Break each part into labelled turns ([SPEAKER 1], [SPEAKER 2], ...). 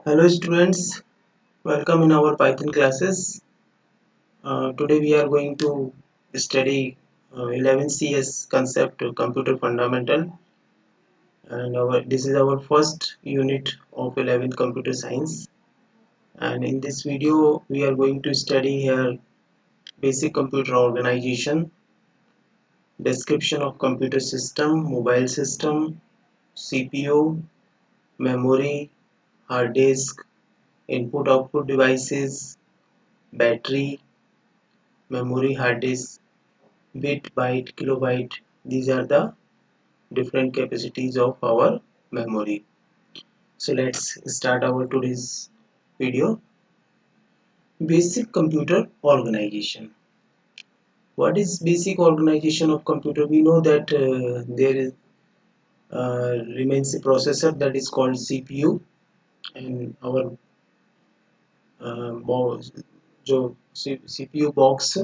[SPEAKER 1] Hello students, welcome in our Python classes. Today we are going to study 11 CS concept computer fundamental, and this is our first unit of 11 computer science, and in this video we are going to study here basic computer organization, description of computer system, mobile system, CPU, memory, hard disk, input output devices, battery, memory, hard disk, bit, byte, kilobyte. These are the different capacities of our memory. So let's start our today's video. Basic computer organization. What is basic organization of computer? We know that there is remains a processor that is called CPU, and our CPU box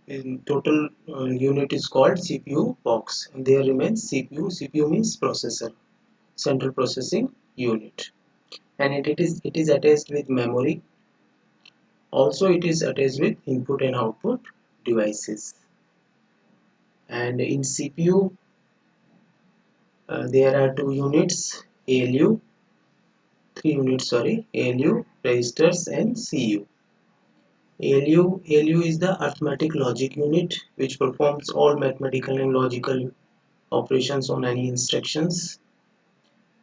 [SPEAKER 1] in total unit is called CPU box, and there remains CPU. CPU means processor, central processing unit, and it is attached with memory. Also, it is attached with input and output devices. And in CPU, there are two units: ALU, three units. Sorry, ALU, registers, and CU. ALU is the arithmetic logic unit which performs all mathematical and logical operations on any instructions,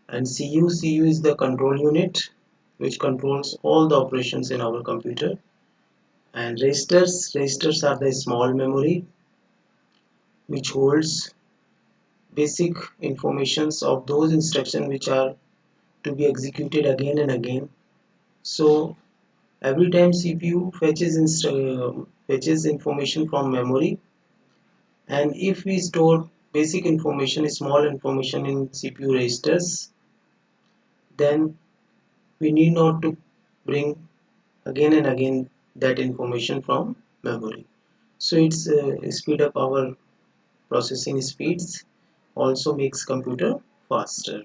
[SPEAKER 1] and CU is the control unit which controls all the operations in our computer. And registers are the small memory which holds basic informations of those instructions which are to be executed again and again. So every time CPU fetches information from memory, and if we store basic information, small information in CPU registers, then we need not to bring again and again that information from memory. So it's speed up our processing speeds, also makes computer faster.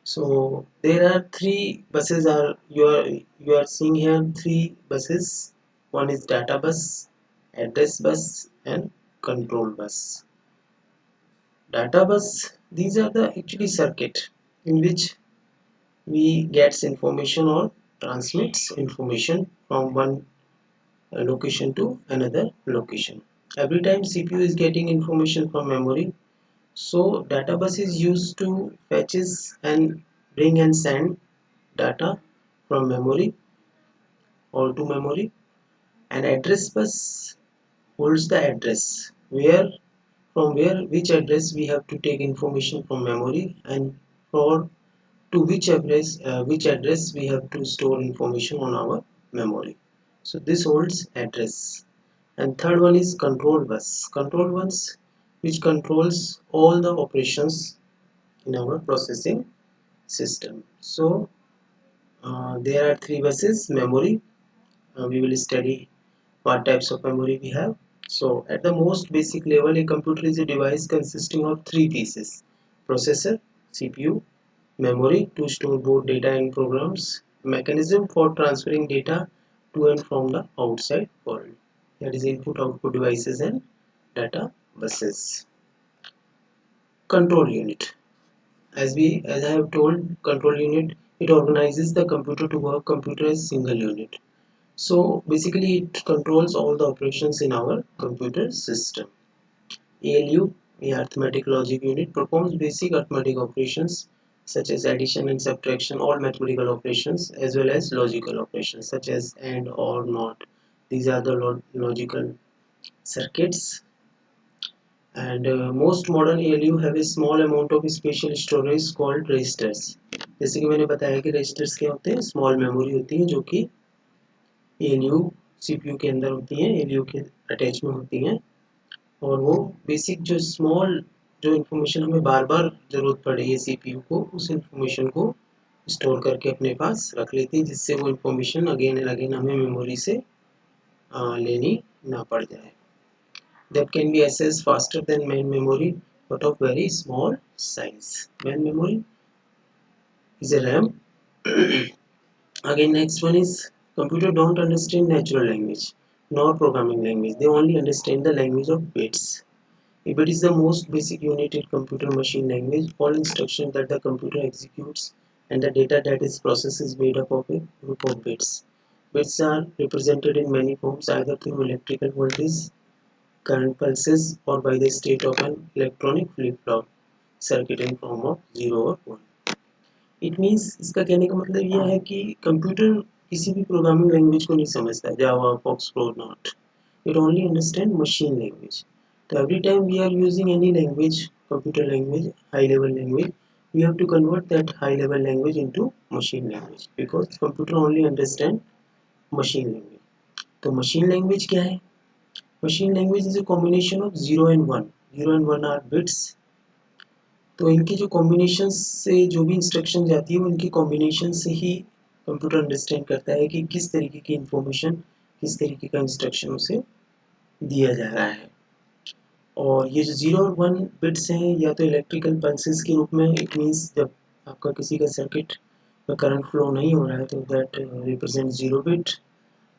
[SPEAKER 1] So there are three buses are you are seeing here three buses. One is data bus, address bus, and control bus. Data bus, these are the actually circuit in which we gets information or transmits information from one location to another location. Every time CPU is getting information from memory, so data bus is used to fetches and bring and send data from memory or to memory, and address bus holds the address where which address we have to take information from memory, and for to which address we have to store information on our memory. So this holds address. And third one is control bus which controls all the operations in our processing system. So there are three buses. Memory, we will study what types of memory we have. So at the most basic level, a computer is a device consisting of three pieces: processor, CPU, memory to store both data and programs, mechanism for transferring data to and from the outside world, that is input output devices and data buses. Control unit, as I have told, control unit, it organizes the computer to work computer as single unit. So basically it controls all the operations in our computer system. ALU, the arithmetic logic unit, performs basic arithmetic operations such as addition and subtraction, all mathematical operations, as well as logical operations such as and, or, not. These are the logical circuits. And most modern ALU have a small amount of special storage called registers. जैसे कि मैंने बताया कि registers क्या होते हैं, small memory होती है जो कि ALU CPU के अंदर होती हैं, ALU के अटैच में होती हैं, और वो बेसिक जो स्मॉल जो इन्फॉर्मेशन हमें बार बार ज़रूरत पड़े है CPU को, उस इन्फॉर्मेशन को स्टोर करके अपने पास रख लेती है, जिससे वो इन्फॉर्मेशन अगेन एंड अगेन हमें मेमोरी से लेनी ना पड़ जाए. That can be accessed faster than main memory but of very small size. Main memory is a RAM. Again, next one is computer don't understand natural language nor programming language. They only understand the language of bits. A bit is the most basic unit in computer machine language. All instructions that the computer executes and the data that is processed is made up of a group of bits. Bits are represented in many forms, either through electrical voltage, current pulses, or by the state of an electronic flip-flop circuit in form of 0 or 1. It means इसका कहने का मतलब यह है कि computer किसी भी programming language को नहीं समझता, Java, foxtrot not, it only understand machine language. तो every time we are using any language, computer language, high level language, we have to convert that high level language into machine language because computer only understand machine language. तो machine language क्या है? Machine language is a combination of 0 and 1. 0 and 1 are bits. तो इनके जो combination से जो भी instruction जाती है, उनकी कॉम्बिनेशन से ही कंप्यूटर अंडरस्टैंड करता है कि किस तरीके की इंफॉर्मेशन, किस तरीके का इंस्ट्रक्शन उसे दिया जा रहा है. और ये जो 0 और 1 बिट्स हैं, या तो इलेक्ट्रिकल पल्सेस के रूप में, इट मीन्स जब आपका किसी का सर्किट में करंट फ्लो नहीं हो रहा है तो that represent 0 bit,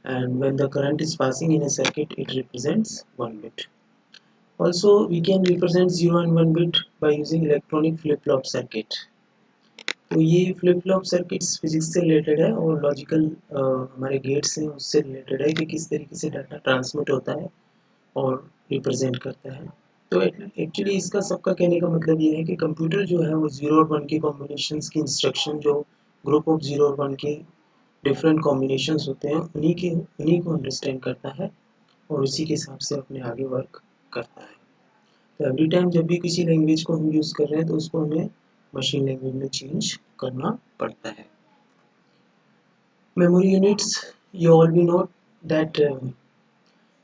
[SPEAKER 1] and when the current is passing in a circuit it represents 1 bit. Also, we can represent 0 and 1 bit by using electronic flip-flop circuit. तो ये फ्लिप फ्लॉप सर्किट्स फिजिक्स से related है और logical हमारे gets हैं उससे related है कि किस तरीके से डाटा ट्रांसमिट होता है और रिप्रेजेंट करता है. तो एक्चुअली इसका सबका कहने का मतलब ये है कि कंप्यूटर जो है वो 0 और 1 के कॉम्बिनेशंस की इंस्ट्रक्शन, जो ग्रुप ऑफ 0 और 1 के डिफरेंट कॉम्बिनेशंस होते हैं, उन्हीं को अंडरस्टैंड करता है और उसी के हिसाब से अपने आगे वर्क करता है. तो एवरी टाइम जब भी किसी लैंग्वेज को हम यूज़ कर रहे हैं तो उसको हमें मशीन लैंग्वेज में चेंज करना पड़ता है. Memory units, you all we know that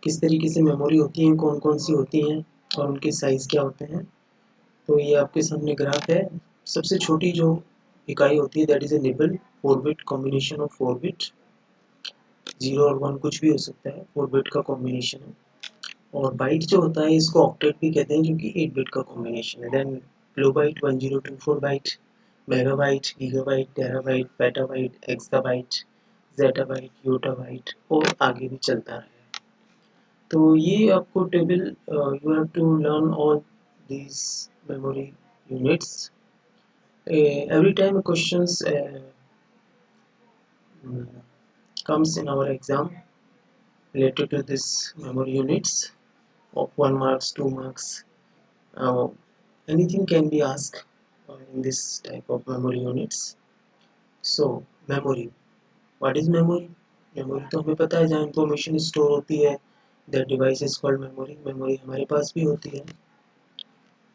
[SPEAKER 1] किस तरीके से मेमोरी होती हैं, कौन कौन सी होती हैं और उनके साइज़ क्या होते हैं. तो ये आपके सामने ग्राफ है. सबसे छोटी जो इकाई होती है that is a nibble, 4 bit combination of 4 bit. 0 और 1 कुछ भी हो सकता है, 4 बिट का कॉम्बिनेशन है. और बाइट जो होता है इसको ऑक्टेट भी कहते हैं, जो कि 8 बिट का कॉम्बिनेशन है. Then kilobyte 1024 byte, megabyte, gigabyte, terabyte, petabyte, exabyte, zettabyte, yottabyte और आगे भी चलता है. तो ये आपको table, you have to learn all these memory units. Every time questions comes in our exam related to this memory units of 1 marks, 2 marks, uh, anything can be asked in this type of memory units. So memory, what is memory? Memory तो हमें पता है, जहाँ information store होती है, that device is called memory. memory हमारे पास भी होती है.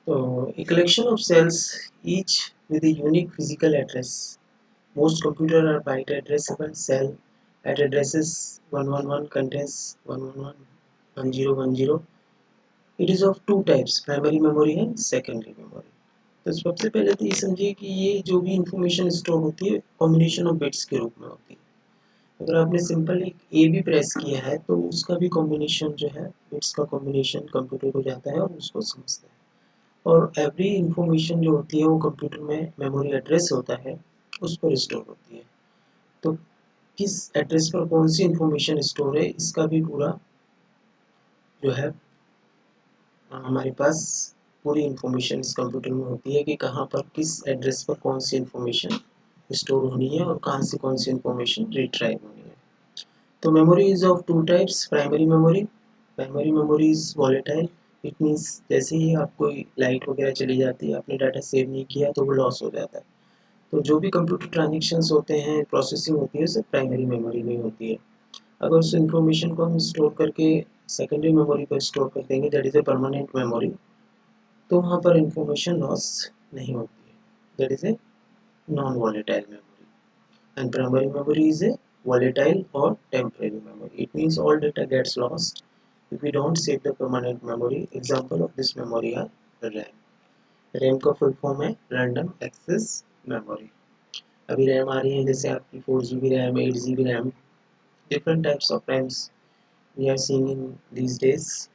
[SPEAKER 1] तो a collection of cells each with a unique physical address. Most computers are byte addressable. Cell at addresses 111 contains 111 1010. It is of two types, primary memory and secondary memory. तो सबसे पहले तो ये समझिए कि ये जो भी इंफॉर्मेशन स्टोर होती है कॉम्बिनेशन ऑफ बिट्स के रूप में होती है. अगर आपने सिंपल एक ए भी प्रेस किया है तो उसका भी कॉम्बिनेशन जो है, बिट्स का कॉम्बिनेशन कंप्यूटर को जाता है और उसको समझता है. और एवरी इंफॉर्मेशन जो होती है वो कंप्यूटर में मेमोरी एड्रेस होता है, उस पर स्टोर होती है. तो किस एड्रेस पर कौन सी इंफॉर्मेशन स्टोर है, इसका भी पूरा जो है हमारे पास पूरी इंफॉर्मेशन इस कंप्यूटर में होती है कि कहाँ पर किस एड्रेस पर कौन सी इंफॉर्मेशन स्टोर होनी है और कहाँ से कौन सी इंफॉर्मेशन रिट्राइव होनी है. तो memory is of two types. Primary memory is volatile. It means जैसे ही आपको लाइट वगैरह चली जाती है, आपने डाटा सेव नहीं किया तो वो लॉस हो जाता है. तो जो भी कंप्यूटर ट्रांजेक्शन्स होते हैं, प्रोसेसिंग होती है, सब प्राइमरी मेमोरी में होती है. अगर उस इंफॉर्मेशन को हम स्टोर करके सेकेंडरी मेमोरी पर स्टोर कर देंगे, that is a permanent memory, तो वहाँ पर इंफॉर्मेशन लॉस नहीं होती है. That is a non volatile memory. And primary memory is a volatile or temporary memory. It means all data gets lost if we don't save the permanent memory. Example of this memory are RAM. RAM का full form है random access memory. अभी RAM आ रही है जैसे आपकी 4 GB RAM, 8 GB RAM, different types of RAMs we are seeing in these days.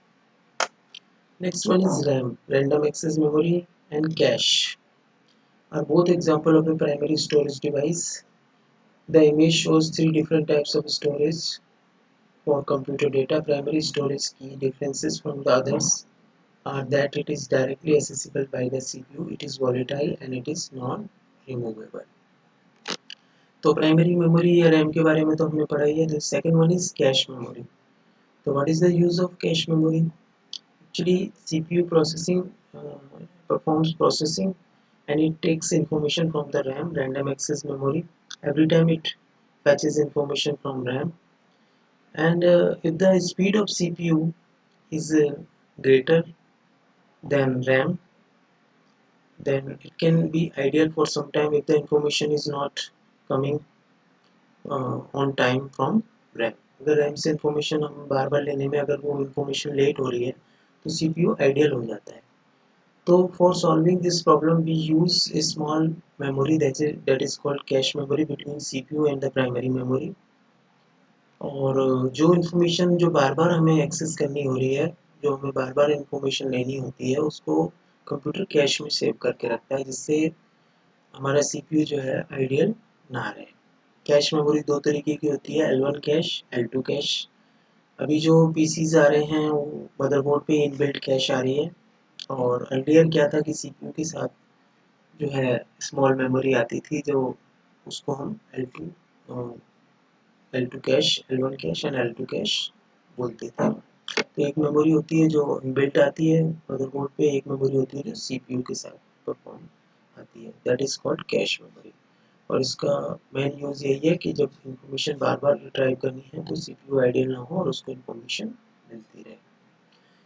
[SPEAKER 1] Next one is RAM, random access memory, and cache. are both example of a primary storage device. The image shows three different types of storage for computer data. Primary storage key differences from the others are that it is directly accessible by the CPU, it is volatile and it is non-removable. तो primary memory या RAM के बारे में तो हमने पढ़ा ही है. The second one is cache memory. So what is the use of cache memory? Actually, CPU processing performs processing and it takes information from the RAM, random access memory. Every time it fetches information from RAM, and if the speed of CPU is greater than RAM, then it can be ideal for some time if the information is not coming on time from RAM. अगर RAM से information हम बार बार लेने में अगर वो information late हो रही है तो CPU ideal हो जाता है. तो for solving this problem we use a small memory that is called cache memory between CPU and the primary memory. और जो information जो बार बार हमें access करनी हो रही है, जो हमें बार बार information लेनी होती है, उसको कंप्यूटर कैश में सेव करके रखता है जिससे हमारा CPU जो है आइडियल ना रहे. कैश मेमोरी दो तरीके की होती है, L1 कैश, L2 कैश. अभी जो PCs आ रहे हैं वो मदरबोर्ड पे इनबिल्ट कैश आ रही है. और अर्लियर क्या था कि CPU के साथ जो है स्मॉल मेमोरी आती थी जो उसको हम L2 cash, L1 cash and L2 cash बोलते थे. तो एक मेमोरी होती है जो इनबिल्ट आती है मदरबोर्ड पे, एक मेमोरी होती है जो CPU के साथ परफॉर्म आती है, that is called cache memory. और इसका मेन यूज़ यही है कि जब इंफॉर्मेशन बार बार रिट्राइव करनी है तो CPU आइडियल ना हो और उसको इंफॉर्मेशन मिलती रहे.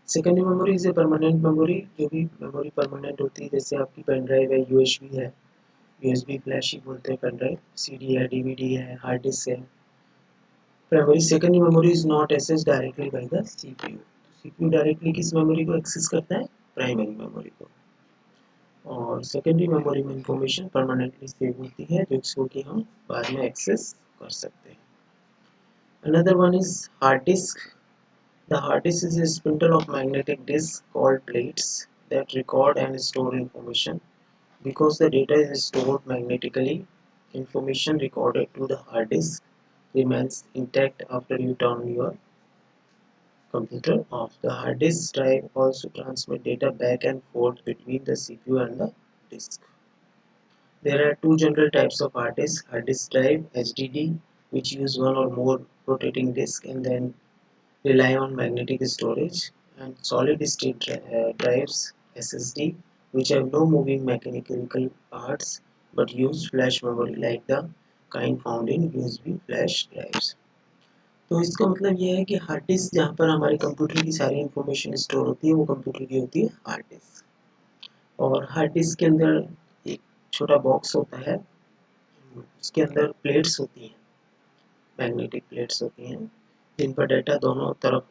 [SPEAKER 1] Secondary memory is a permanent memory. जो भी मेमोरी परमानेंट होती है, जैसे आपकी पेन ड्राइव है, USB है, USB फ्लैश ही बोलते हैं पेन ड्राइव, CD है, DVD है, हार्ड डिस्क है. Primary secondary memory is not access directly by the CPU. CPU directly किस मेमोरी को एक्सेस करता है? प्राइमरी मेमोरी को. और सेकेंडरी मेमोरी में इंफॉर्मेशन परमानेंटली सेव होती है जिसको कि हम बाद में एक्सेस कर सकते हैं. Another one is hard disk. The hard disk is a spindle of magnetic disks called plates that record and store information. Because the data is stored magnetically, information recorded to the hard disk remains intact after you turn your computer off. The hard disk drive also transmit data back and forth between the CPU and the disk. There are two general types of hard disk drive, HDD, which use one or more rotating disk and then rely on magnetic storage, and solid state drives, SSD, which have no moving mechanical parts but use flash memory like the kind found in USB flash drives. तो इसका मतलब ये है कि hard disk जहाँ पर हमारे computer की सारी इंफॉर्मेशन स्टोर होती है वो कंप्यूटर की होती है हार्ड डिस्क. और हार्ड डिस्क के अंदर एक छोटा बॉक्स होता है, उसके अंदर प्लेट्स होती हैं, मैग्नेटिक प्लेट्स होती हैं जिन पर डाटा दोनों तरफ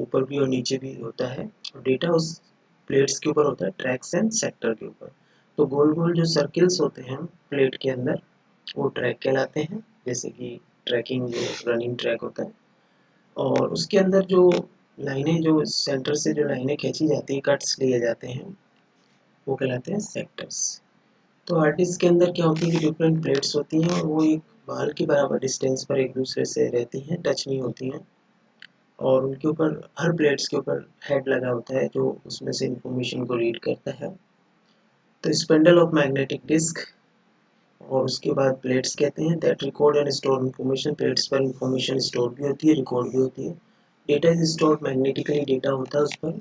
[SPEAKER 1] ऊपर भी और नीचे भी होता है. और डेटा उस प्लेट्स के ऊपर होता है, ट्रैक्स एंड सेक्टर के ऊपर. तो गोल गोल जो सर्किल्स होते हैं प्लेट के अंदर वो ट्रैक कहलाते हैं, जैसे कि ट्रैकिंग जो रनिंग ट्रैक होता है. और उसके अंदर जो लाइनें, जो सेंटर से जो लाइनें खींची जाती है, कट्स लिए जाते हैं, वो कहलाते हैं सेक्टर्स. तो हार्ड डिस्क के अंदर क्या होती है कि डिफरेंट प्लेट्स होती हैं और वो एक बाल के बराबर डिस्टेंस पर एक दूसरे से रहती हैं, टच नहीं होती हैं. और उनके ऊपर, हर प्लेट्स के ऊपर हेड लगा होता है जो उसमें से इंफॉर्मेशन को रीड करता है. तो स्पिंडल ऑफ मैग्नेटिक डिस्क और उसके बाद प्लेट्स कहते हैं that record and store information. Plates पर इंफॉर्मेशन स्टोर भी होती है, रिकॉर्ड भी होती है. Data is stored magnetically, data होता है उस पर,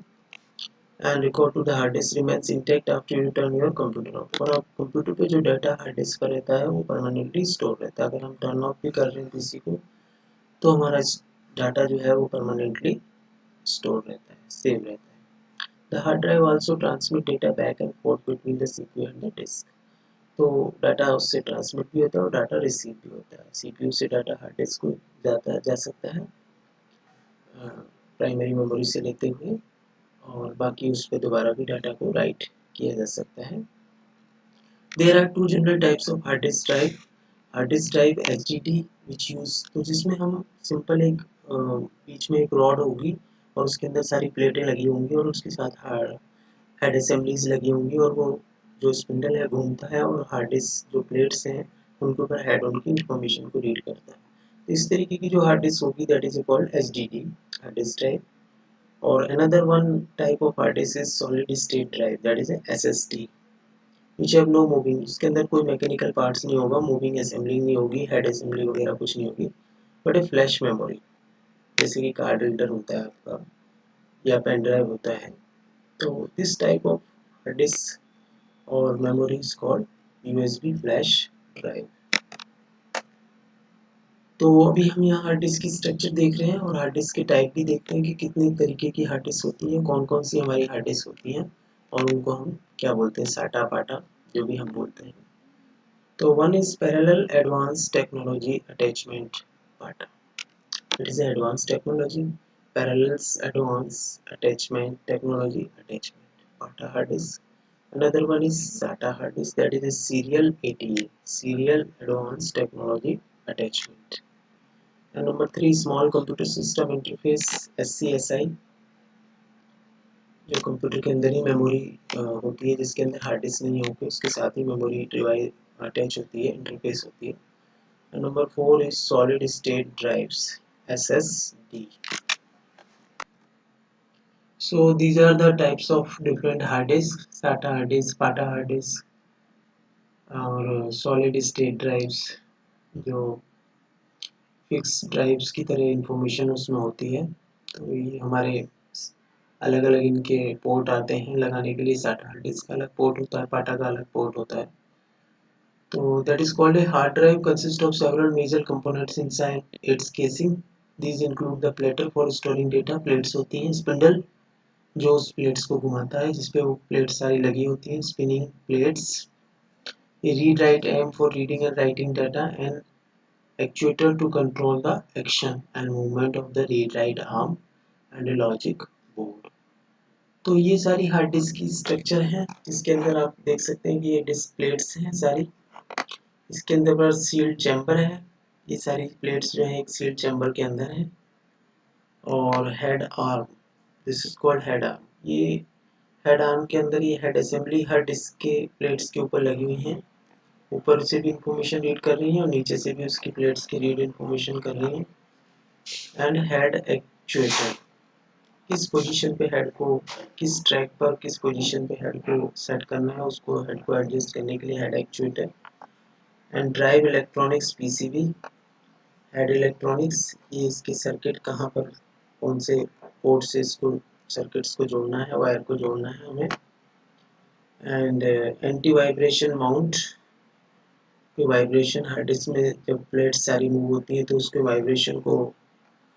[SPEAKER 1] and record to the hard disk remains intact after you turn your computer off. और आप कंप्यूटर पे जो डाटा हार्ड डिस्क पर रहता है वो परमानेंटली स्टोर रहता है. अगर हम टर्न ऑफ भी कर रहे हैं पीसी को तो हमारा डाटा जो है वो परमानेंटली स्टोर रहता है, सेव रहता है. The hard drive also transmit data back and forth between the CPU and the disk. तो डाटा उससे ट्रांसमिट भी होता है और डाटा रिसीव भी होता है. CPU से डाटा हार्ड डिस्क को जाता जा सकता है प्राइमरी मेमोरी से लेते हुए, और बाकी उस पर दोबारा भी डाटा को राइट किया जा सकता है. There are two general types of hard disk drive. Hard disk drive HDD which use, तो जिसमें हम सिंपल एक बीच में एक रॉड होगी और उसके अंदर सारी प्लेटें लगी होंगी और उसके साथ हेड असेंबलीज लगी होंगी और वो जो स्पिंडल है घूमता है और हार्ड डिस्क जो प्लेट्स हैं उनके ऊपर हेड ऑन की इंफॉर्मेशन को रीड करता है। तो इस तरीके की जो हार्ड डिस्क होगी that is called HDD, hard disk drive. और another one type of hard disk is solid state drive, that is a SSD, which have no moving, जिसके अंदर कोई मैकेनिकल पार्ट्स नहीं होगा, मूविंग असेंबलिंग नहीं होगी, head assembly वगैरह कुछ नहीं होगी, बट ए फ्लैश मेमोरी, जैसे कि कार्ड रीडर होता है आपका या पेन ड्राइव होता है। तो this type of hard disk और memory is called USB flash drive. तो अभी हम यहाँ हार्ड डिस्क की स्ट्रक्चर देख रहे हैं और हार्ड डिस्क के टाइप भी देखते हैं कि कितने तरीके की हार्ड डिस्क होती है, कौन कौन सी हमारी हार्ड डिस्क होती हैं और उनको हम क्या बोलते हैं, साटा पाटा जो भी हम बोलते हैं। तो one is parallel advance technology attachment PATA, it is advance technology parallels advance attachment technology attachment PATA hard disk. Another one is SATA hard disk, that is a serial ATA, serial advanced technology attachment. And number 3 small computer system interface SCSI, जो computer के अंदर ही memory होती है, जिसके अंदर hard disk नहीं होती, उसके साथ ही मेमोरी डिवाइस अटैच होती है, इंटरफेस होती है। And number 4 is solid state drives SSD. So these are the types of different hard disks, SATA hard disk, PATA hard disk और सॉलिड स्टेट ड्राइव्स जो फिक्स ड्राइव्स की तरह information उसमें होती है। तो ये हमारे अलग अलग इनके पोर्ट आते हैं लगाने के लिए, SATA हार्ड डिस्क का अलग पोर्ट होता है, पाटा का अलग पोर्ट होता है। तो that is called a hard drive consist of several major components inside its casing, these include the platter for storing data, plates होती हैं, स्पिंडल जो उस प्लेट्स को घुमाता है जिसपे वो प्लेट्स सारी लगी होती हैं, spinning plates, a read write M for reading and writing data, and actuator to control the action and movement of the read write arm, and a logic board। तो ये सारी हार्ड डिस्क की structure है जिसके अंदर आप देख सकते हैं कि ये डिस्क प्लेट्स हैं सारी, इसके अंदर पर सील्ड चैम्बर है, ये सारी प्लेट्स जो है एक सील्ड चैम्बर के अंदर है। और head arm, this is called head arm, ये हेड आर्म के अंदर ये हेड असेंबली हर डिस्क के प्लेट्स के ऊपर लगी हुई है, ऊपर से भी इंफॉर्मेशन रीड कर रही है और नीचे से भी उसकी प्लेट्स की रीड इंफॉर्मेशन कर रही है। एंड हेड एक्चुएटर, किस पोजीशन पे हेड को, किस ट्रैक पर किस पोजीशन पे हेड को सेट करना है, उसको हेड को एडजस्ट करने के लिए head actuator. And drive electronics PCB, head electronics, ये इसके सर्किट कहाँ पर कौन से पोर्ट से इसको सर्किट्स को जोड़ना है, वायर को जोड़ना है हमें। एंड एंटी वाइब्रेशन माउंट, कि वाइब्रेशन हार्ड डिस्क में जब प्लेट सारी मूव होती है तो उसके वाइब्रेशन को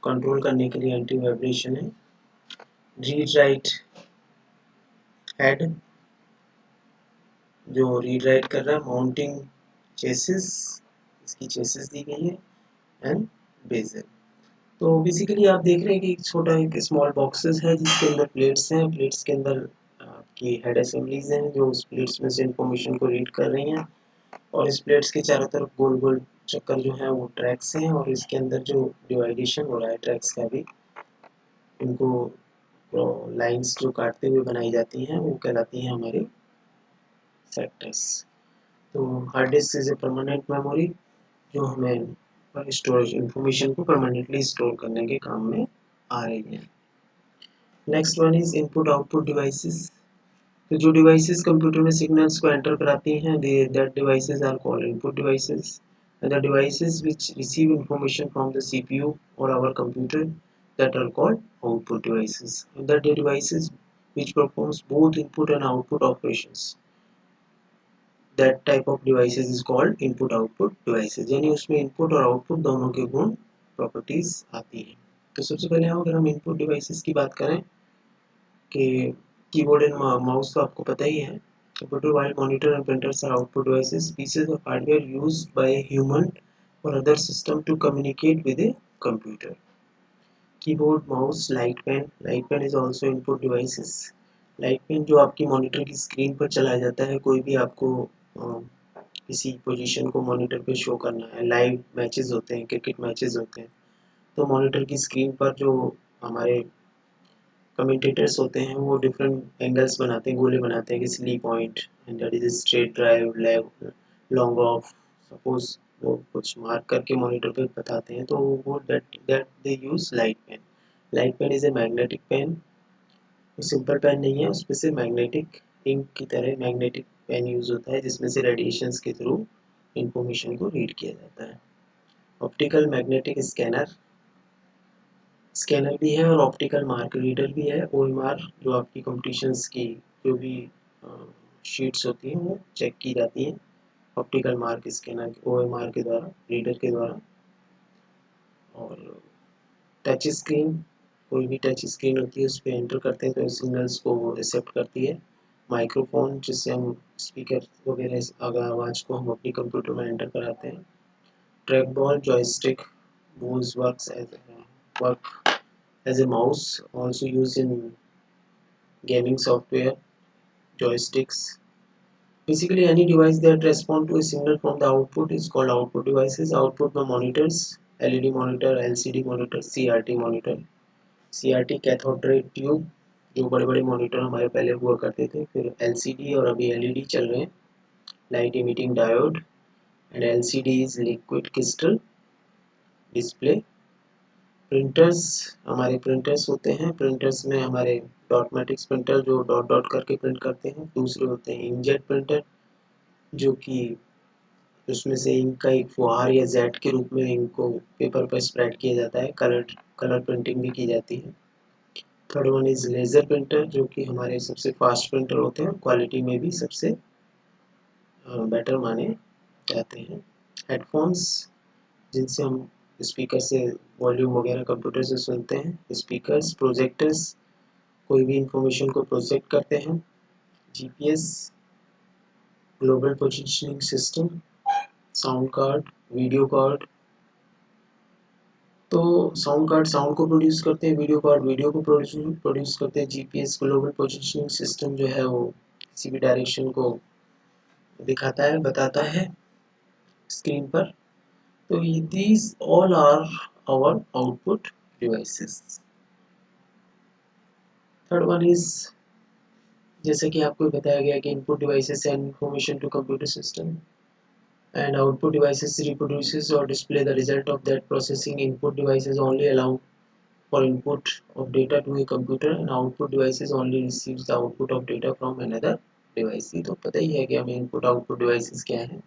[SPEAKER 1] कंट्रोल करने के लिए एंटी वाइब्रेशन है। रीड राइट हेड जो रीड राइट कर रहा है, माउंटिंग चेसिस, इसकी चेसिस दी गई है, एंड बेजल। तो बेसिकली आप देख रहे हैं कि एक छोटा एक स्मॉल बॉक्सेस है जिसके अंदर प्लेट्स हैं, प्लेट्स के अंदर आपकी हेड असेंबलीज हैं जो उस प्लेट्स में से इंफॉर्मेशन को रीड कर रही हैं, और इस प्लेट्स के चारों तरफ गोल गोल चक्कर जो है वो ट्रैक्स हैं, और इसके अंदर जो डिवाइडेशन हो रहा है ट्रैक्स का भी, इनको लाइंस जो काटते हुए बनाई जाती हैं वो कहलाती हैं हमारे सेक्टर्स। तो hard disk is a permanent memory जो हमें स्टोरेज इंफॉर्मेशन को परमानेंटली स्टोर करने के काम में आ रही है। Next one is input output devices, तो जो डिवाइसेस कंप्यूटर में सिग्नल्स को एंटर कराती हैं that devices are called input devices, and the devices which receive information from the CPU or our computer that are called output devices, and the devices which performs both input and output operations, that type of devices is called input output devices, यानी उसमें input और output दोनों के गुण properties आती हैं। तो सबसे पहले अगर हम इनपुट डिवाइसेस की बात करें कि कीबोर्ड एंड माउस तो आपको पता ही है, computer while monitor and printers are output devices, pieces of hardware used by a human or other system to communicate with a computer। Keyboard mouse light pen is also input devices, light pen जो आपकी monitor की screen पर चलाया जाता है, कोई भी आपको किसी पोजीशन को मॉनिटर पे शो करना है, लाइव मैचेस होते हैं, क्रिकेट मैचेस होते हैं, तो मॉनिटर की स्क्रीन पर जो हमारे कमेंटेटर्स होते हैं वो डिफरेंट एंगल्स बनाते हैं, गोले बनाते हैं कि sleep point and that is straight drive, long off. Suppose वो कुछ मार्क करके मॉनिटर पे बताते हैं तो वो that that they use light pen. Light pen is a magnetic pen, simple pen नहीं है, उसमें से मैग्नेटिक इंक की तरह मैग्नेटिक पेन यूज होता है जिसमें से रेडिएशंस के थ्रू इंफॉर्मेशन को रीड किया जाता है। ऑप्टिकल मैग्नेटिक स्कैनर, स्कैनर भी है और ऑप्टिकल मार्क रीडर भी है। ओएमआर जो आपकी कॉम्पिटिशन्स की जो भी शीट्स होती हैं वो चेक की जाती हैं ऑप्टिकल मार्क स्कैनर ओएमआर के द्वारा, रीडर के द्वारा। और टच स्क्रीन, कोई भी टच स्क्रीन होती है उस पर एंटर करते हैं तो सिग्नल्स को वो एक्सेप्ट करती है। माइक्रोफोन जिससे हम स्पीकर वगैरह आवाज़ को हम अपनी कंप्यूटर में एंटर कराते हैं। Track ball, joystick, mouse work as a mouse, also used in gaming software. Joysticks, basically any device that respond to a signal from the output is called output devices. Output में monitors, LED monitor, LCD monitor, CRT monitor। CRT cathode ray tube, जो बड़े बड़े monitor हमारे पहले हुआ करते थे, फिर LCD और अभी LED चल रहे हैं, light emitting diode. And LCD is liquid crystal display. Printers, हमारे प्रिंटर्स होते हैं, प्रिंटर्स में हमारे डॉटमेटिक्स प्रिंटर जो डॉट डॉट करके प्रिंट करते हैं। दूसरे होते हैं इंकजेट प्रिंटर जो कि उसमें से इंक का एक फुहार या जेट के रूप में इंक को पेपर पर स्प्रेड किया जाता है, कलर प्रिंटिंग भी की जाती है। Third one is laser printer जो कि हमारे सबसे फास्ट प्रिंटर होते हैं, क्वालिटी में भी सबसे बेटर माने जाते हैं। हेडफोन्स जिनसे हम स्पीकर से वॉल्यूम वगैरह कंप्यूटर से सुनते हैं। स्पीकर्स, प्रोजेक्टर्स कोई भी इंफॉर्मेशन को प्रोजेक्ट करते हैं। GPS, global positioning system. Sound card, video card, तो साउंड कार्ड साउंड को प्रोड्यूस करते हैं, वीडियो कार्ड वीडियो को प्रोड्यूस करते हैं। जीपीएस ग्लोबल पोजिशनिंग सिस्टम जो है वो किसी भी डायरेक्शन को दिखाता है, बताता है स्क्रीन पर। तो these all are our output devices. Third one is, जैसे कि आपको बताया गया कि input devices send information to computer system and output devices reproduces or display the result of that processing. Input devices only allow for input of data to a computer and output devices only receives the output of data from another device। तो पता ही है कि हमें input output devices क्या है।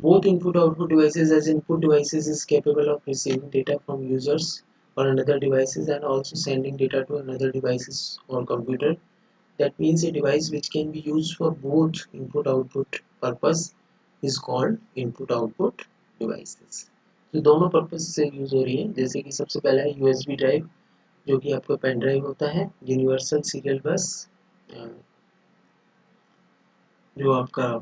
[SPEAKER 1] Both input output devices as input devices is capable of receiving data from users or another devices and also sending data to another devices or computer। That means a device which can be used for both input output purpose is called input output devices। तो दोनों purpose से use हो रही है। जैसे कि सबसे पहला है यूएसबी ड्राइव जो कि आपका पेन ड्राइव होता है, यूनिवर्सल सीरियल बस जो आपका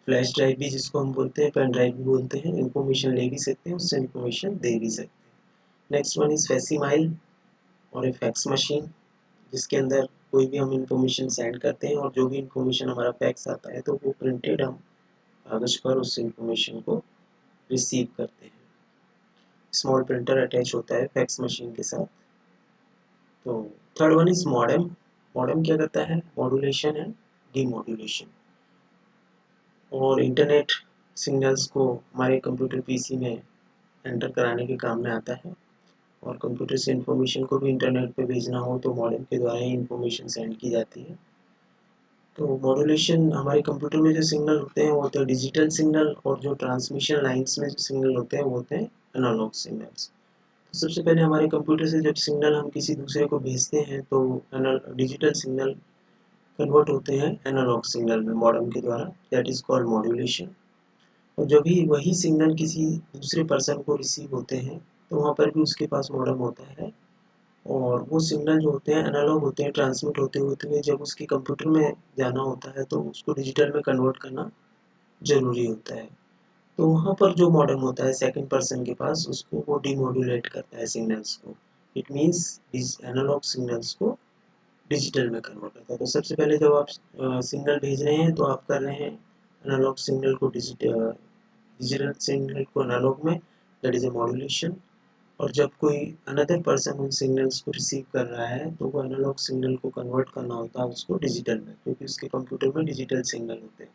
[SPEAKER 1] फ्लैश ड्राइव भी जिसको हम बोलते हैं, पेन ड्राइव भी बोलते हैं, इंफॉर्मेशन ले भी सकते हैं, उससे इंफॉर्मेशन दे भी सकते हैं। नेक्स्ट वन इज फैक्सिमाइल और फैक्स मशीन जिसके अंदर कोई भी हम इंफॉर्मेशन सेंड करते हैं और जो भी इंफॉर्मेशन हमारा फैक्स आता है तो वो प्रिंटेड हम कागज पर उस इंफॉर्मेशन को रिसीव करते हैं। स्मॉल प्रिंटर अटैच होता है फैक्स मशीन के साथ। तो third one is modem. Modem क्या करता है? मॉड्यूलेशन एंड डीमॉड्यूलेशन और इंटरनेट सिग्नल्स को हमारे कंप्यूटर पीसी में एंटर कराने के काम में आता है। और कंप्यूटर से इंफॉर्मेशन को भी इंटरनेट पे भेजना हो तो मॉडेम के द्वारा ही इंफॉर्मेशन सेंड की जाती है। तो मॉड्यूलेशन, हमारे कंप्यूटर में जो सिग्नल होते हैं वो होते हैं डिजिटल सिग्नल और जो ट्रांसमिशन लाइंस में जो सिग्नल होते हैं वो होते हैं एनालॉग सिग्नल्स। तो सबसे पहले हमारे कंप्यूटर से जब सिग्नल हम किसी दूसरे को भेजते हैं तो डिजिटल सिग्नल कन्वर्ट होते हैं एनालॉग सिग्नल में मॉडेम के द्वारा, दैट इज कॉल्ड मॉड्यूलेशन। और जब भी वही सिग्नल किसी दूसरे पर्सन को रिसीव होते हैं तो वहाँ पर भी उसके पास मॉडेम होता है और वो सिग्नल जो होते हैं एनालॉग होते हैं, ट्रांसमिट होते हुए जब उसके कंप्यूटर में जाना होता है तो उसको डिजिटल में कन्वर्ट करना ज़रूरी होता है। तो वहाँ पर जो मॉडेम होता है सेकंड पर्सन के पास, उसको वो डीमॉड्यूलेट करता है सिग्नल्स को। इट मीन्स इस एनालॉग सिग्नल्स को डिजिटल में कन्वर्ट करता है। तो सबसे पहले जब आप सिग्नल भेज रहे हैं तो आप कर रहे हैं एनालॉग सिग्नल को डिजिटल सिग्नल को एनालॉग में, दैट इज ए मॉड्यूलेशन। और जब कोई अनदर पर्सन उन सिग्नल्स को रिसीव कर रहा है तो वो एनालॉग सिग्नल को कन्वर्ट करना होता है उसको डिजिटल में, क्योंकि उसके कंप्यूटर में डिजिटल सिग्नल होते हैं।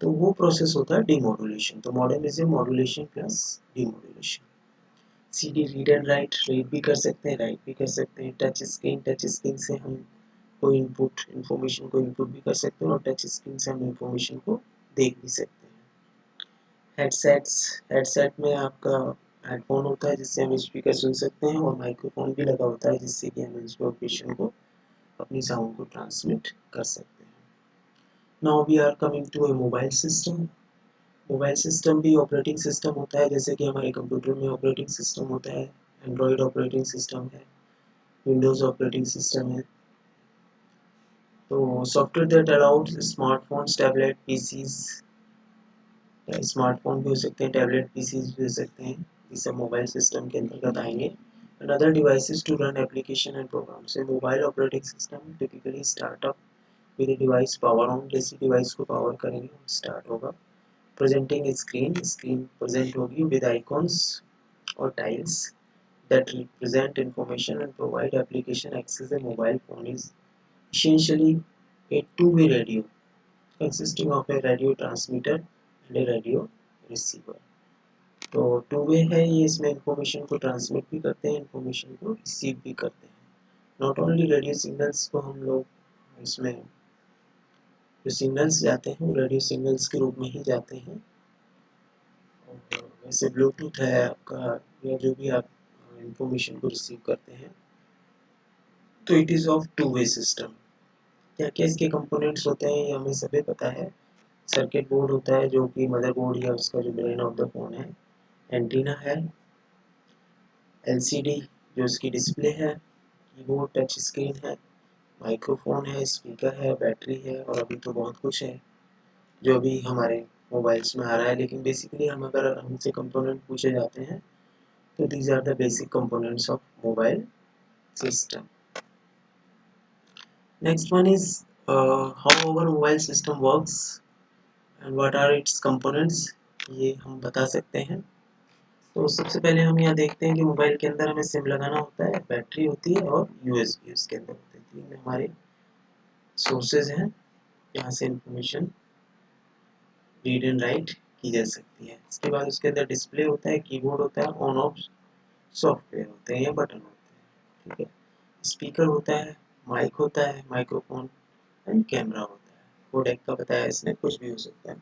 [SPEAKER 1] तो वो प्रोसेस होता है डीमॉड्यूलेशन। तो modem is a modulation plus demodulation. CD read and right, read भी कर सकते हैं, राइट भी कर सकते हैं। टच स्क्रीन से हम कोई इनपुट इन्फॉर्मेशन को इनपुट भी कर सकते हैं और टच स्क्रीन से हम इन्फॉर्मेशन को देख भी सकते हैं। हेडसेट में आपका हेडफोन होता है जिससे हम स्पीकर सुन सकते हैं, और माइक्रोफोन भी लगा होता है जिससे कि हम इंफॉर्मेशन को, अपनी साउंड को ट्रांसमिट कर सकते हैं। Now we are coming to a mobile system. Mobile system भी ऑपरेटिंग सिस्टम होता है, जैसे कि हमारे कंप्यूटर में ऑपरेटिंग सिस्टम होता है, एंड्रॉयड ऑपरेटिंग सिस्टम है, विंडोज़ ऑपरेटिंग सिस्टम है। तो software that allowed smartphones, tablet, PCs, smartphone भी हो सकते हैं, टैबलेट, पीसीज भी हो सकते हैं, ये सब मोबाइल सिस्टम के अंतर्गत आएंगे। And other devices to run application and programs. Mobile operating system typically startup with device power on, जैसे डिवाइस को पावर करेंगे स्टार्ट होगा। प्रेजेंटिंग स्क्रीन प्रेजेंट होगी with icons or tiles that represent information and provide application access. A mobile phone is essentially a two-way radio consisting of a radio transmitter and a radio receiver. तो two way है ये, इसमें information को transmit भी करते हैं, information को receive भी करते हैं। नॉट ओनली रेडियो सिग्नल्स को हम लोग इसमें जो सिग्नल्स जाते हैं वो रेडियो सिग्नल्स के रूप में ही जाते हैं। और वैसे ब्लूटूथ है आपका, या जो भी आप इंफॉर्मेशन को रिसीव करते हैं, तो it is of two way system. क्या क्या इसके कंपोनेंट्स होते हैं ये हमें सभी पता है। सर्किट बोर्ड होता है जो कि मदरबोर्ड या उसका जो ब्रेन ऑफ द फोन है। एंटीना है, एलसीडी जो इसकी डिस्प्ले है, कीबोर्ड, टच स्क्रीन है, माइक्रोफोन है, स्पीकर है, बैटरी है, और अभी तो बहुत कुछ है जो अभी हमारे मोबाइल्स में आ रहा है। लेकिन बेसिकली हम अगर हमसे कंपोनेंट पूछे जाते हैं तो these are the basic components of mobile system. Next one is how our mobile system works and what are its components, ये हम बता सकते हैं। तो सबसे पहले हम यहाँ देखते हैं कि मोबाइल के अंदर हमें सिम लगाना होता है, बैटरी होती है और यूएसबी उसके अंदर होते हैं। तीन हमारे सोर्सेज हैं यहाँ से इंफॉर्मेशन रीड एंड राइट की जा सकती है। इसके बाद उसके अंदर डिस्प्ले होता है, कीबोर्ड होता है, ऑन ऑफ सॉफ्टवेयर होते हैं या बटन होते हैं, ठीक है। स्पीकर होता है, माइक होता है, माइक्रोफोन एंड कैमरा होता है। कोडेक का बताया इसने, कुछ भी हो सकता है।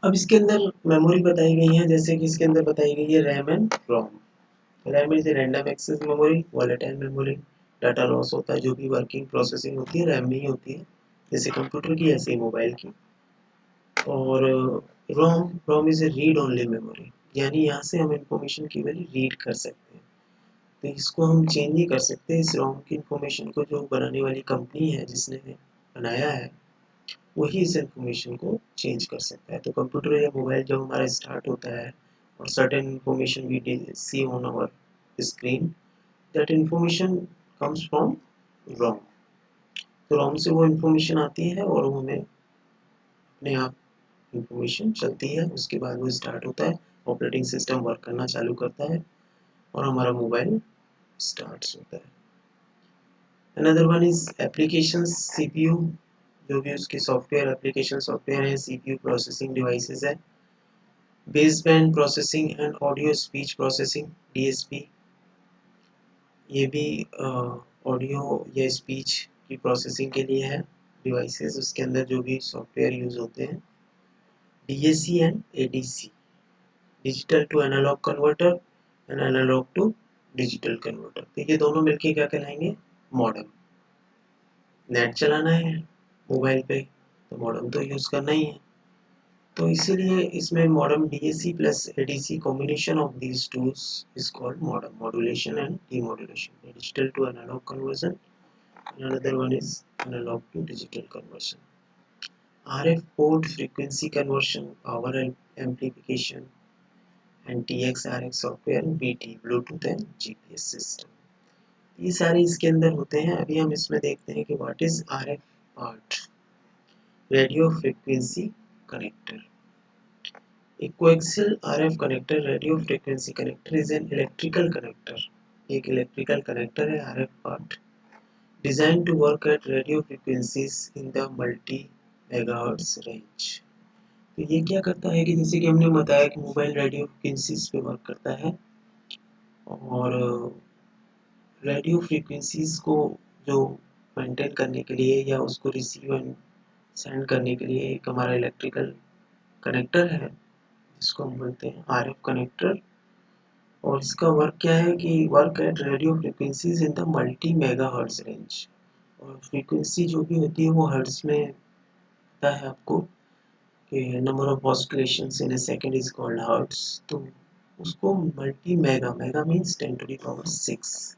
[SPEAKER 1] अब इसके अंदर मेमोरी बताई गई है, जैसे कि इसके अंदर बताई गई है RAM and ROM. RAM is random access memory, volatile memory, data loss होता है, जो भी वर्किंग प्रोसेसिंग होती है रैम में ही होती है, जैसे कंप्यूटर की ऐसे ही मोबाइल की। और ROM ROM is a read only memory, यानी यहाँ से हम इंफॉर्मेशन केवल रीड कर सकते हैं, तो इसको हम चेंज नहीं कर सकते। इस रोम की इंफॉर्मेशन को जो बनाने वाली कंपनी है जिसने बनाया है वही इस इंफॉर्मेशन को चेंज कर सकता है। तो कंप्यूटर या मोबाइल जब हमारा स्टार्ट होता है और certain information we see on our screen, that information comes from ROM. तो रोम से वो इंफॉर्मेशन आती है और वो हमें अपने आप इंफॉर्मेशन चलती है, उसके बाद वो स्टार्ट होता है, ऑपरेटिंग सिस्टम वर्क करना चालू करता है और हमारा मोबाइल स्टार्ट होता है। Another one is applications, CPU, जो भी उसके सॉफ्टवेयर एप्लीकेशन सॉफ्टवेयर है, सीपीयू प्रोसेसिंग डिवाइसेस है, baseband processing and audio speech processing, DSP, ये भी ऑडियो या स्पीच की प्रोसेसिंग के लिए है डिवाइसेस, उसके अंदर जो भी सॉफ्टवेयर यूज होते हैं। DAC and ADC, digital to analog converter and analog to digital converter, तो ये दोनों मिलके क्या कहलाएंगे, मॉडेम। नेट चलाना है मोबाइल पे तो मॉडेम तो यूज करना ही है, तो इसीलिए इसमें modem DAC plus ADC combination of these tools is called modem, modulation and demodulation, digital to analog conversion, another one is analog to digital conversion, RF port frequency conversion, power amplification and TX-RX software, BT Bluetooth and GPS system, ये सारे इसके अंदर होते हैं। अभी हम इसमें देखते हैं कि what is RF part, radio frequency connector. A coaxial RF connector, radio frequency connector, is an electrical connector. एक electrical connector है RF part, designed to work at radio frequencies in the multi megahertz range. तो ये क्या करता है कि जैसे कि हमने बताया कि मोबाइल रेडियो फ्रिक्वेंसीज पे वर्क करता है और रेडियो फ्रीक्वेंसीज को जो मेंटेन करने के लिए या उसको रिसीव एंड सेंड करने के लिए एक हमारा इलेक्ट्रिकल कनेक्टर है जिसको हम बोलते हैं आरएफ कनेक्टर। और इसका वर्क क्या है कि work at radio frequencies in the multi mega hertz range. और फ्रीक्वेंसी जो भी होती है वो हर्ट्ज में पता है आपको कि number of oscillations in a second is called hertz. तो उसको multi mega, mega means 10 to the power 6,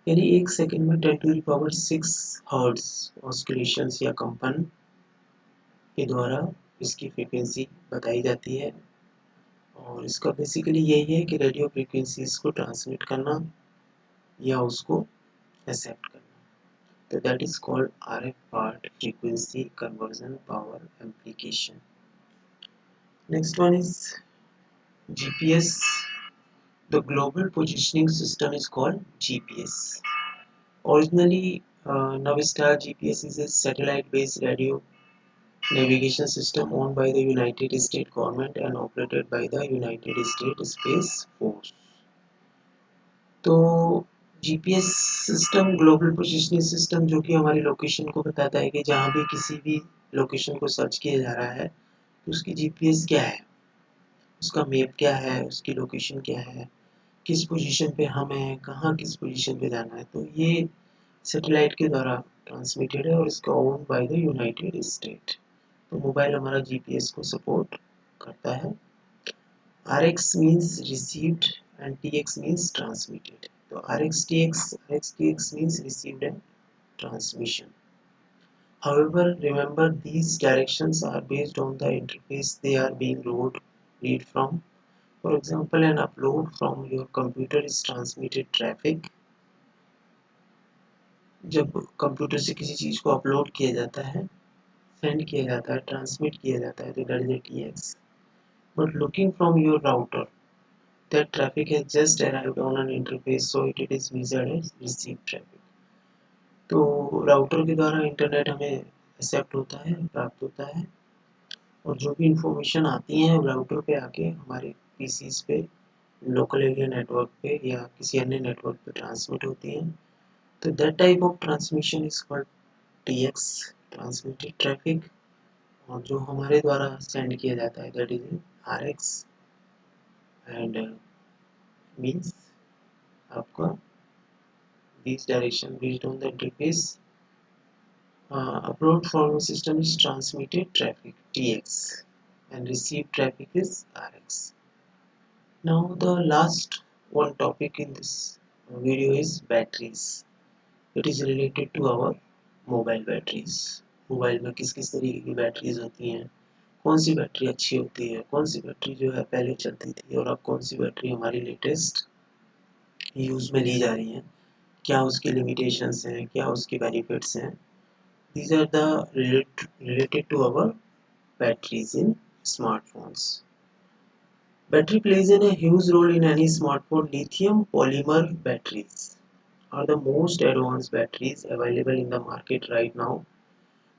[SPEAKER 1] यानी एक सेकंड में 10 to the power 6 hertz oscillations या कंपन के द्वारा इसकी फ्रीक्वेंसी बताई जाती है। और इसका बेसिकली यही है कि रेडियो फ्रीक्वेंसीज को ट्रांसमिट करना या उसको एक्सेप्ट करना। तो that is called RF part, frequency conversion power एम्प्लीकेशन। Next one is GPS. The global positioning system is called GPS. Originally, Navistar GPS is a satellite-based radio navigation system owned by the United States government and operated by the United States Space Force. तो GPS system, global positioning system, जो कि हमारी location को बताता है कि जहाँ भी किसी भी लोकेशन को सर्च किया जा रहा है तो उसकी जीपीएस क्या है, उसका मैप क्या है, उसकी लोकेशन क्या है, किस पोजीशन पे हम हैं, कहाँ किस पोजीशन पे जाना है। तो ये सैटेलाइट के द्वारा ट्रांसमिटेड है और इसका own by the United state. तो मोबाइल हमारा जीपीएस को सपोर्ट करता है। RX means received and TX means transmitted. तो RX TX means received and transmission. However, remember these directions are based on the interface they are being read from. For example, an upload from your computer is transmitted traffic. जब computer से किसी चीज़ को upload किया जाता है, send किया जाता है, ट्रांसमिट किया जाता है, तो that is TX. But looking from your router, that traffic has just arrived on an interface, so it is measured as received traffic. तो राउटर के द्वारा इंटरनेट हमें एक्सेप्ट होता है, प्राप्त होता है, और जो भी इंफॉर्मेशन आती है राउटर पे आके हमारे पीसीज पे, लोकल एरिया नेटवर्क पे या किसी अन्य नेटवर्क पे ट्रांसमिट होती हैं। तो that type of transmission is called TX, transmitted traffic. और जो हमारे द्वारा सेंड किया जाता है that is RX and means आपका this direction based on the interface. upload from a system is transmitted traffic TX and received traffic is RX. Now the last one topic in this video is batteries. It is related to our mobile batteries. Mobile में किस किस तरीके की batteries होती हैं, कौन सी battery अच्छी होती है, कौन सी बैटरी जो है पहले चलती थी और अब कौन सी बैटरी हमारी लेटेस्ट यूज में ली जा रही है, क्या उसकी लिमिटेशंस हैं, क्या उसके बेनिफिट्स हैं। These are the related to our batteries in smartphones. Battery plays a huge role in any smartphone. Lithium polymer batteries are the most advanced batteries available in the market right now.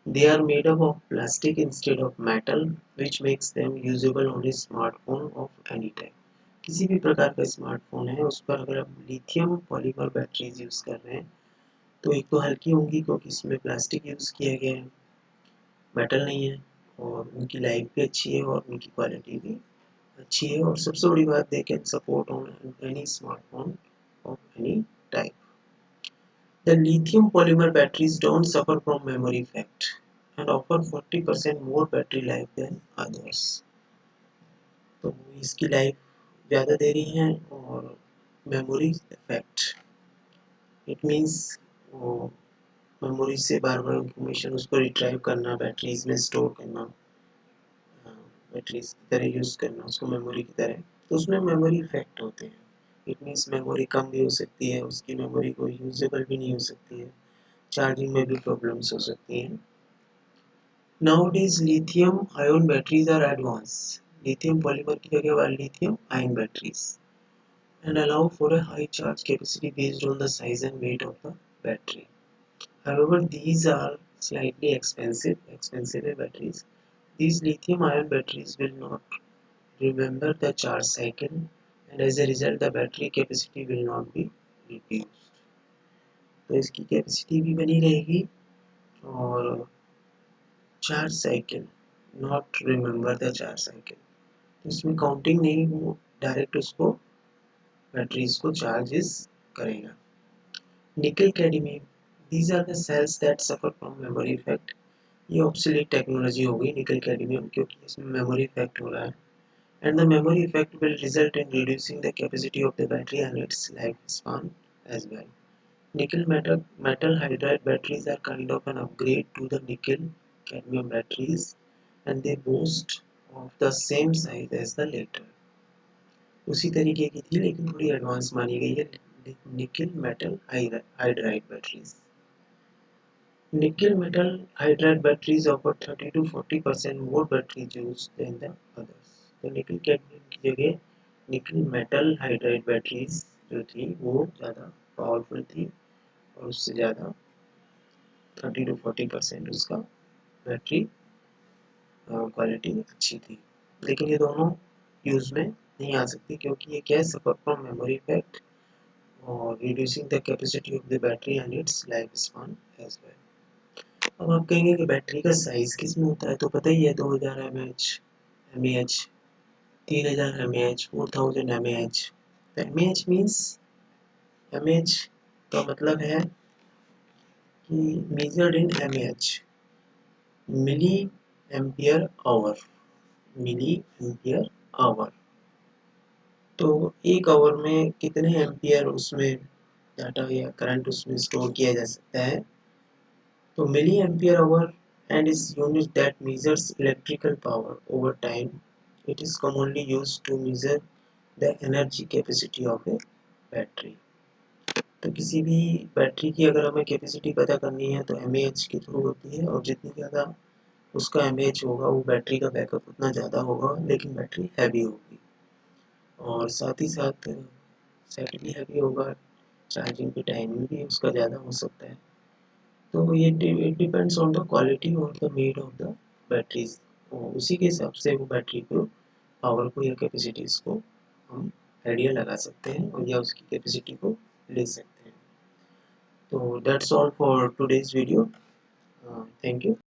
[SPEAKER 1] They are made up of plastic instead of metal, which makes them usable on a smartphone of any type. किसी भी प्रकार का smartphone है उस पर अगर आप lithium polymer batteries use कर रहे हैं तो एक तो हल्की होंगी क्योंकि इसमें प्लास्टिक यूज़ किया गया है, मेटल नहीं है, और उनकी लाइफ भी अच्छी है और उनकी क्वालिटी भी अच्छी है, और सबसे बड़ी बात they can support on any smartphone of any type. The lithium polymer batteries don't suffer from memory effect and offer 40% more battery life than others. तो इसकी लाइफ ज़्यादा दे रही है और मेमोरी इफेक्ट, इट मीन्स वो मेमोरी से बार बार information उसको retrieve करना, बैटरीज में स्टोर करना, बैटरीज की तरह यूज़ करना उसको मेमोरी की तरह, तो उसमें मेमोरी इफेक्ट होते हैं। इट मीन्स मेमोरी कम भी हो सकती है, उसकी मेमोरी को यूजेबल भी नहीं हो सकती है, चार्जिंग में भी प्रॉब्लम्स हो सकती हैं. Nowadays lithium ion batteries are advanced. lithium polymer की जगह वाले lithium ion batteries and allow for a high charge capacity based on the size and weight of the battery. However, these are slightly expensive batteries. These lithium ion batteries will not remember the charge cycle, and as a result the battery capacity will not be reduced. तो इसकी capacity भी बनी रहेगी और charge cycle not remember the charge cycle, तो इसमें counting नहीं, वो डायरेक्ट उसको बैटरीज को चार्जेस करेगा. निकल cadmium, these are the cells that suffer from memory effect. ये ऑब्सोलीट टेक्नोलॉजी हो गई निकल कैडमियम, क्योंकि इसमें मेमोरी इफेक्ट हो रहा है. And the memory effect will result in reducing the capacity of the battery and its lifespan as well. Metal hydride batteries are kind of an upgrade to the nickel cadmium batteries, and they boast of the same size as the later. उसी तरीके की थी लेकिन थोड़ी advance मानी गई है nickel metal hydride batteries. Nickel metal hydride batteries offer 30 to 40% more battery use than the others. तो निकल कैडमियम की जगह निकल मेटल हाइड्राइड बैटरीज जो थी वो ज़्यादा पावरफुल थी और उससे ज़्यादा 30 to 40% उसका बैटरी क्वालिटी अच्छी थी. लेकिन ये दोनों यूज़ में नहीं आ सकती क्योंकि ये क्या सफर फ्रॉम मेमोरी इफेक्ट और reducing the capacity of the battery and its life span as well. अब आप कहेंगे कि बैटरी का साइज किस में होता है, तो पता ही है 2000 mAh, 3000 mAh, 4000 mAh. तो mAh मीन्स mAh का मतलब है कि measured in mAh, milli ampere hour, milli ampere hour. तो एक आवर में कितने एम्पियर उसमें डाटा या करंट उसमें स्टोर किया जा सकता है. तो milli ampere hour and is unit that measures electrical power over time. It is commonly used to measure the energy capacity of a battery. तो किसी भी बैटरी की अगर हमें कैपेसिटी पता करनी है तो mAh के थ्रू होती है, और जितनी ज़्यादा उसका mAh होगा वो बैटरी का बैकअप उतना ज़्यादा होगा, लेकिन बैटरी हैवी होगी और साथ ही साथ सैटिली हैवी होगा, चार्जिंग की टाइमिंग भी उसका ज़्यादा हो सकता है. तो ये it depends on the quality और the made of the batteries, उसी के हिसाब से वो बैटरी को पावर को या कैपेसिटीज को हम आइडिया लगा सकते हैं और या उसकी कैपेसिटी को ले सकते हैं. तो that's all for today's video. Thank you.